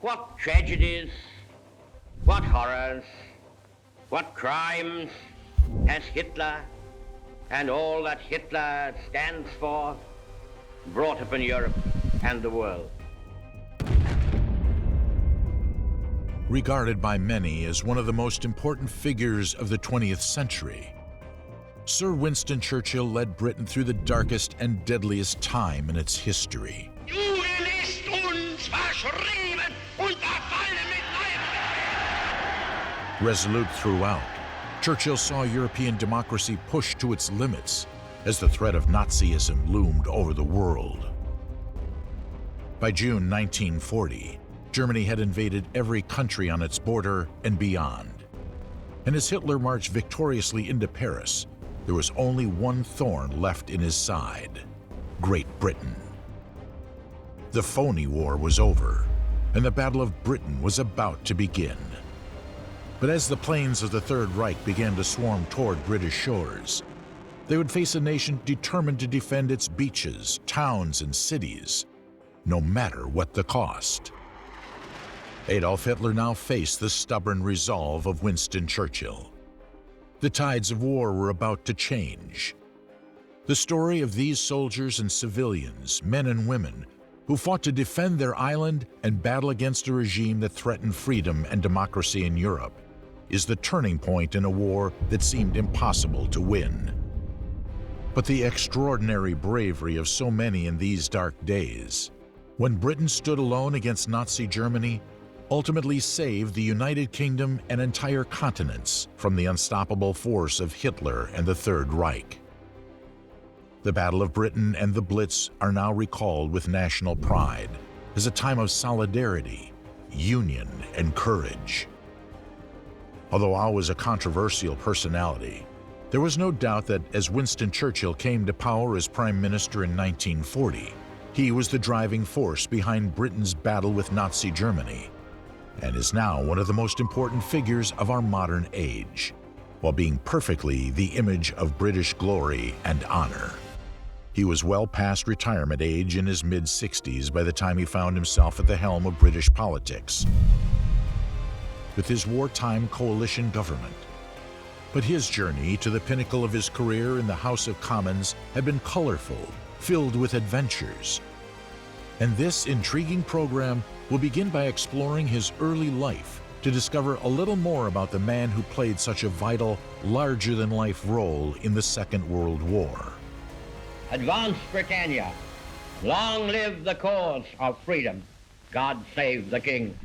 What tragedies, what horrors, what crimes has Hitler and all that Hitler stands for brought upon Europe and the world. Regarded by many as one of the most important figures of the 20th century, Sir Winston Churchill led Britain through the darkest and deadliest time in its history. Resolute throughout, Churchill saw European democracy pushed to its limits as the threat of Nazism loomed over the world. By June 1940, Germany had invaded every country on its border and beyond. And as Hitler marched victoriously into Paris, there was only one thorn left in his side: Great Britain. The phony war was over, and the Battle of Britain was about to begin. But as the planes of the Third Reich began to swarm toward British shores, they would face a nation determined to defend its beaches, towns, and cities, no matter what the cost. Adolf Hitler now faced the stubborn resolve of Winston Churchill. The tides of war were about to change. The story of these soldiers and civilians, men and women, who fought to defend their island and battle against a regime that threatened freedom and democracy in Europe, is the turning point in a war that seemed impossible to win. But the extraordinary bravery of so many in these dark days, when Britain stood alone against Nazi Germany, ultimately saved the United Kingdom and entire continents from the unstoppable force of Hitler and the Third Reich. The Battle of Britain and the Blitz are now recalled with national pride as a time of solidarity, union, and courage. Although Howe was a controversial personality, there was no doubt that as Winston Churchill came to power as Prime Minister in 1940, he was the driving force behind Britain's battle with Nazi Germany, and is now one of the most important figures of our modern age, while being perfectly the image of British glory and honor. He was well past retirement age in his mid-60s by the time he found himself at the helm of British politics, with his wartime coalition government. But his journey to the pinnacle of his career in the House of Commons had been colorful, filled with adventures. And this intriguing program will begin by exploring his early life to discover a little more about the man who played such a vital, larger-than-life role in the Second World War. Advance, Britannia! Long live the cause of freedom! God save the King!